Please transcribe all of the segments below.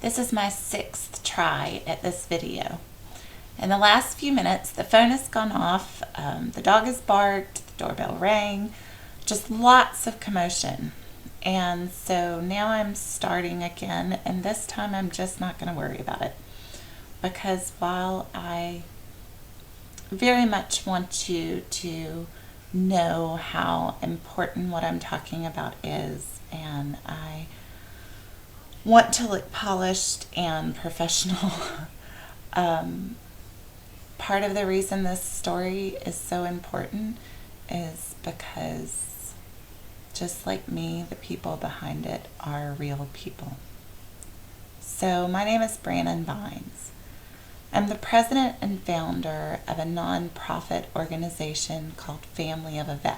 This is my 6th try at this video. In the last few minutes, the phone has gone off, the dog has barked, the doorbell rang, just lots of commotion. And so now I'm starting again, and this time I'm just not going to worry about it. Because while I very much want you to know how important what I'm talking about is, and I want to look polished and professional, part of the reason this story is so important is because, just like me, the people behind it are real people. So my name is Brannon Vines. I'm the president and founder of a nonprofit organization called FamilyOfaVet.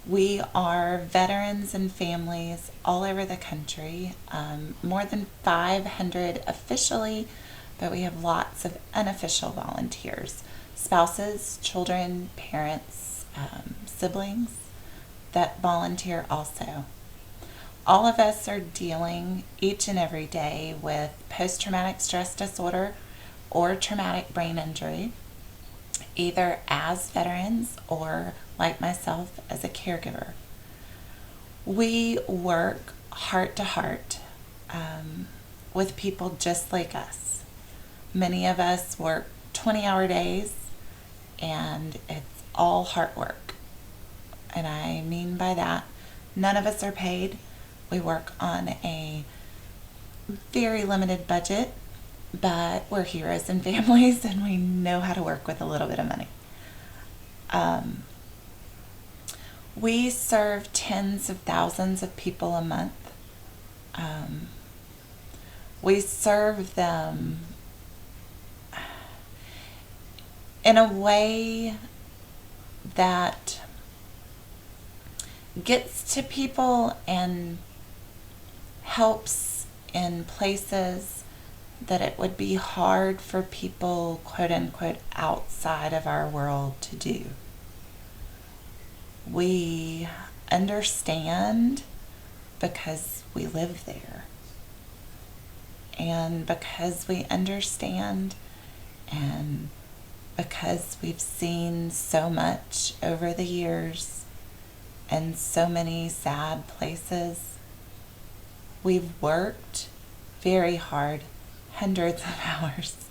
We are veterans and families all over the country, more than 500 officially, but we have lots of unofficial volunteers, spouses, children, parents, siblings that volunteer also. All of us are dealing each and every day with post-traumatic stress disorder or traumatic brain injury, either as veterans or, like myself, as a caregiver. We work heart to heart with people just like us. Many of us work 20-hour days, and it's all heart work. And I mean by that, none of us are paid. We work on a very limited budget, but we're heroes and families, and we know how to work with a little bit of money. We serve tens of thousands of people a month. We serve them in a way that gets to people and helps in places that it would be hard for people, quote unquote, outside of our world to do. We understand because we live there. And because we understand, and because we've seen so much over the years and so many sad places, we've worked very hard, hundreds of hours,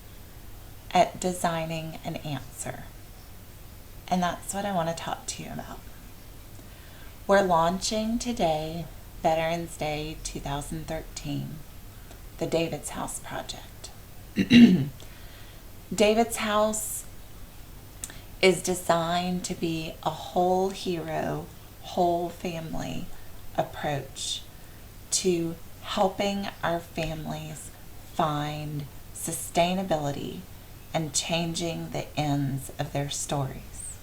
at designing an answer. And that's what I want to talk to you about. We're launching today, Veterans Day 2013, the David's House Project. David's House is designed to be a whole hero, whole family approach to helping our families find sustainability and changing the ends of their stories.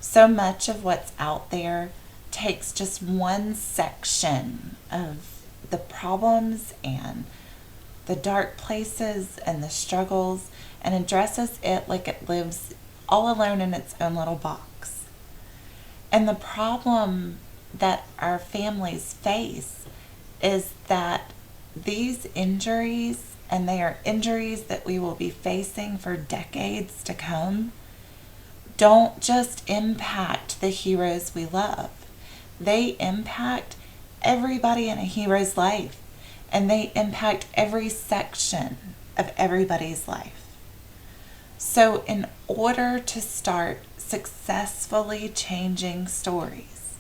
So much of what's out there takes just one section of the problems and the dark places and the struggles and addresses it like it lives all alone in its own little box. And the problem that our families face is that these injuries, and they are injuries that we will be facing for decades to come, don't just impact the heroes we love. They impact everybody in a hero's life, and they impact every section of everybody's life. So in order to start successfully changing stories,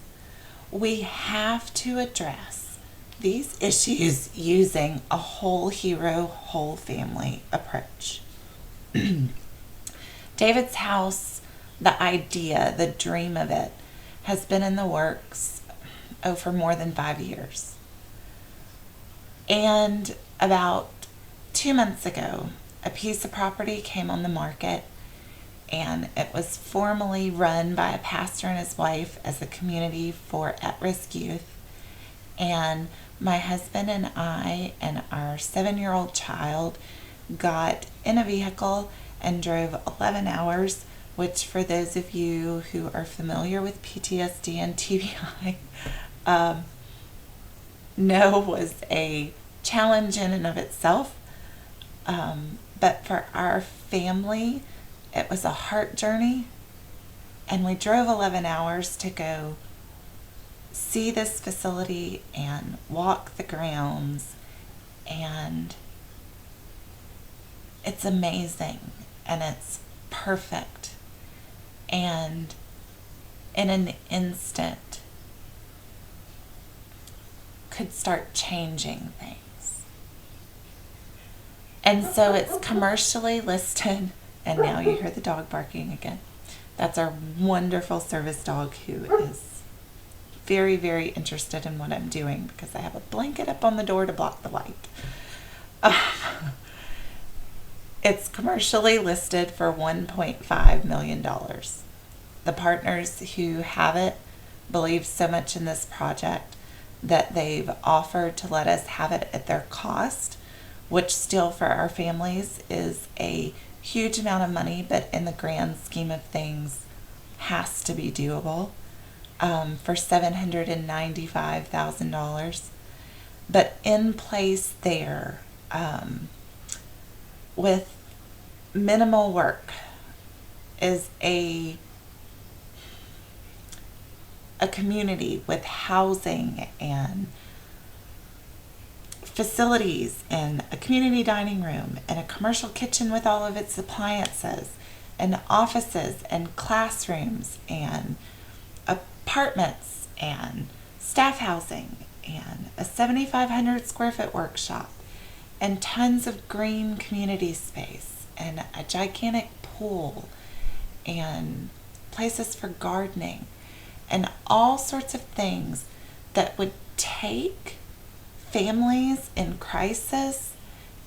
we have to address these issues using a whole hero, whole family approach. David's House, the idea, the dream of it, has been in the works for more than 5 years. And about 2 months ago, a piece of property came on the market, and it was formally run by a pastor and his wife as a community for at-risk youth. And my husband and I and our 7-year-old child got in a vehicle and drove 11 hours, which for those of you who are familiar with PTSD and TBI, know was a challenge in and of itself. But for our family, it was a heart journey. And we drove 11 hours to go see this facility and walk the grounds. And it's amazing. And it's perfect. And in an instant, could start changing things. And so it's commercially listed, and now you hear the dog barking again. That's our wonderful service dog who is very, very interested in what I'm doing because I have a blanket up on the door to block the light. It's commercially listed for $1.5 million. The partners who have it believe so much in this project that they've offered to let us have it at their cost, which still for our families is a huge amount of money, but in the grand scheme of things has to be doable, for $795,000. But in place there, with minimal work, is a community with housing and facilities and a community dining room and a commercial kitchen with all of its appliances and offices and classrooms and apartments and staff housing and a 7,500 square foot workshop and tons of green community space and a gigantic pool and places for gardening and all sorts of things that would take families in crisis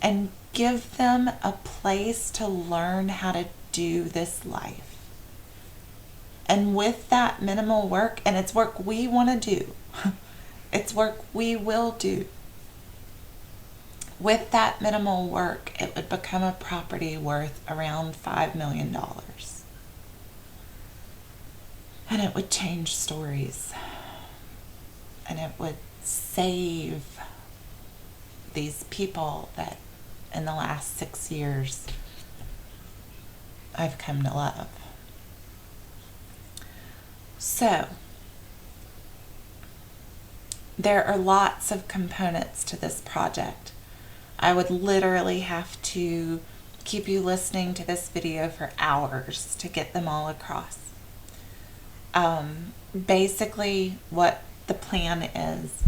and give them a place to learn how to do this life. And with that minimal work, and it's work we want to do, it's work we will do. With that minimal work, it would become a property worth around $5 million. And it would change stories. And it would save these people that in the last 6 years I've come to love. So, there are lots of components to this project. I would literally have to keep you listening to this video for hours to get them all across. Basically, what the plan is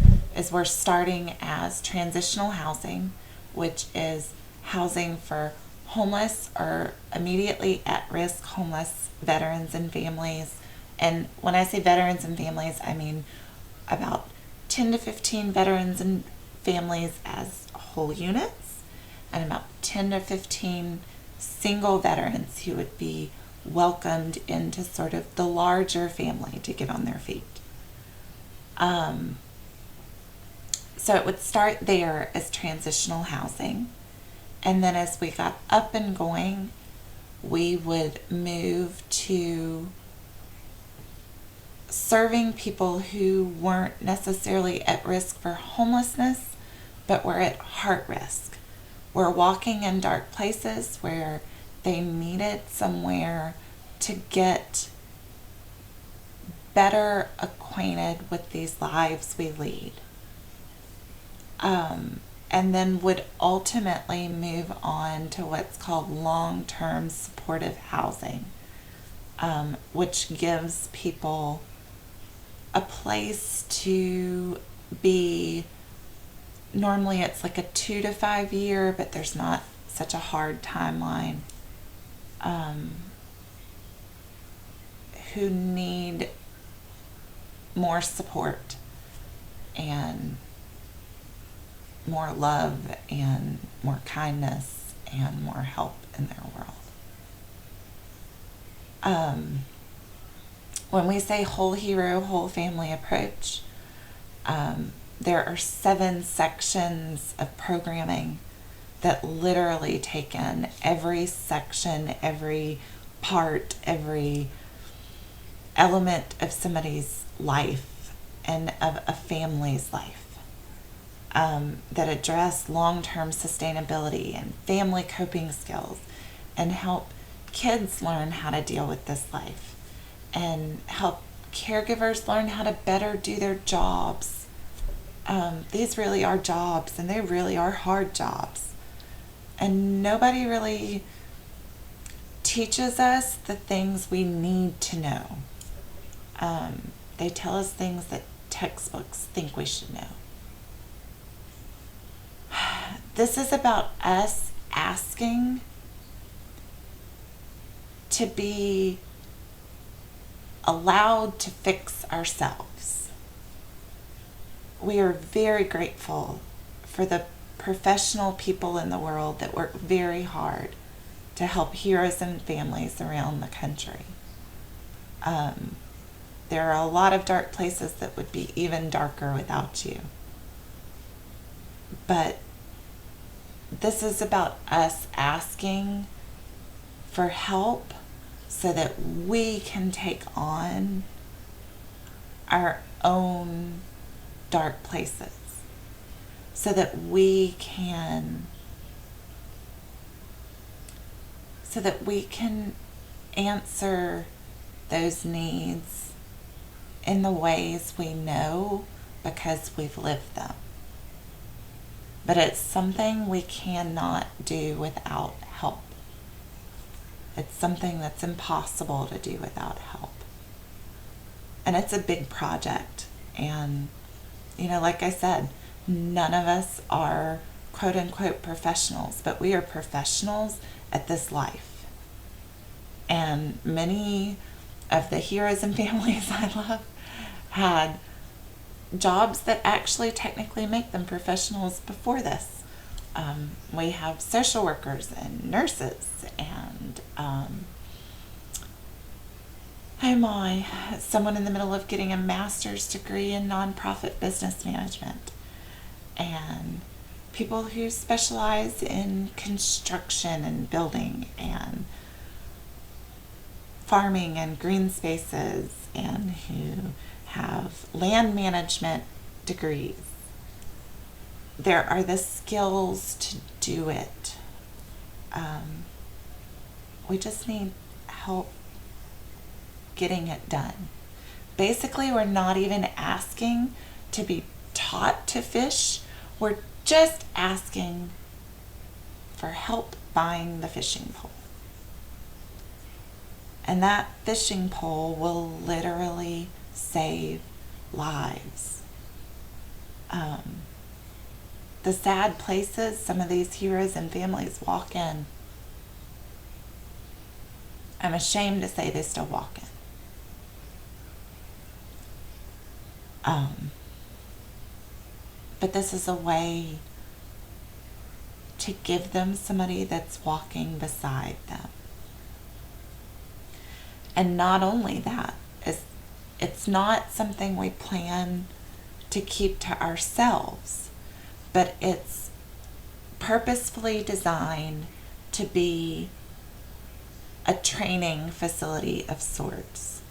we're starting as transitional housing, which is housing for homeless or immediately at-risk homeless veterans and families. And when I say veterans and families, I mean about 10 to 15 veterans and families as whole units, and about 10 to 15 single veterans who would be welcomed into sort of the larger family to get on their feet. So it would start there as transitional housing, and then as we got up and going, we would move to serving people who weren't necessarily at risk for homelessness, but were at heart risk. Were walking in dark places where they needed somewhere to get better acquainted with these lives we lead. And then would ultimately move on to what's called long-term supportive housing, which gives people a place to be. Normally it's like a 2 to 5 year, but there's not such a hard timeline, who need more support and more love and more kindness and more help in their world. When we say whole hero, whole family approach, there are 7 sections of programming that literally take in every section, every part, every element of somebody's life and of a family's life. that address long-term sustainability and family coping skills, and help kids learn how to deal with this life, and help caregivers learn how to better do their jobs. These really are jobs, and they really are hard jobs. And nobody really teaches us the things we need to know. They tell us things that textbooks think we should know. This is about us asking to be allowed to fix ourselves. We are very grateful for the professional people in the world that work very hard to help heroes and families around the country. There are a lot of dark places that would be even darker without you. But this is about us asking for help so that we can take on our own dark places, so that we can answer those needs in the ways we know because we've lived them. But it's something we cannot do without help. It's something that's impossible to do without help. And it's a big project. And, like I said, none of us are quote unquote professionals, but we are professionals at this life. And many of the heroes and families I love had jobs that actually technically make them professionals before this. We have social workers and nurses and someone in the middle of getting a master's degree in nonprofit business management, and people who specialize in construction and building and farming and green spaces, and who have land management degrees. There are the skills to do it. We just need help getting it done. Basically, we're not even asking to be taught to fish. We're just asking for help buying the fishing pole. And that fishing pole will literally save lives. The sad places some of these heroes and families walk in, I'm ashamed to say they still walk in. But this is a way to give them somebody that's walking beside them. And not only that, it's not something we plan to keep to ourselves, but it's purposefully designed to be a training facility of sorts,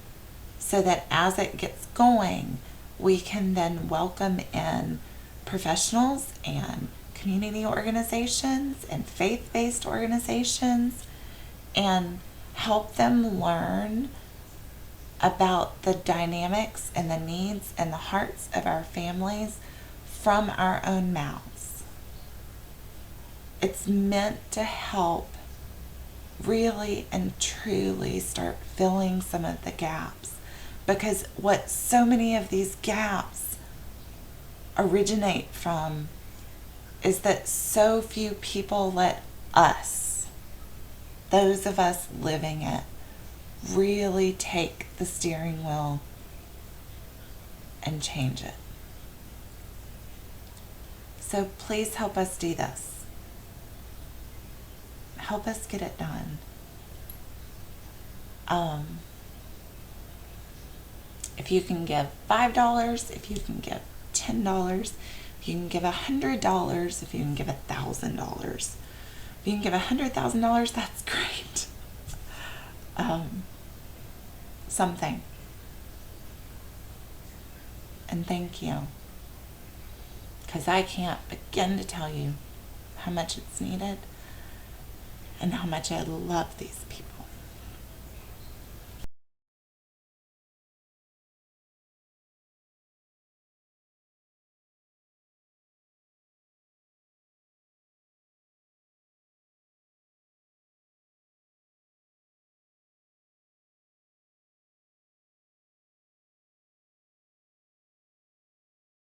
so that as it gets going, we can then welcome in professionals and community organizations and faith-based organizations and help them learn about the dynamics and the needs and the hearts of our families from our own mouths. It's meant to help really and truly start filling some of the gaps, because what so many of these gaps originate from is that so few people let us, those of us living it, really take the steering wheel and change it. So please help us do this. Help us get it done. If you can give $5, if you can give $10, if you can give $100, if you can give $1,000, if you can give $100,000, that's great. Something. And thank you. because I can't begin to tell you how much it's needed and how much I love these people.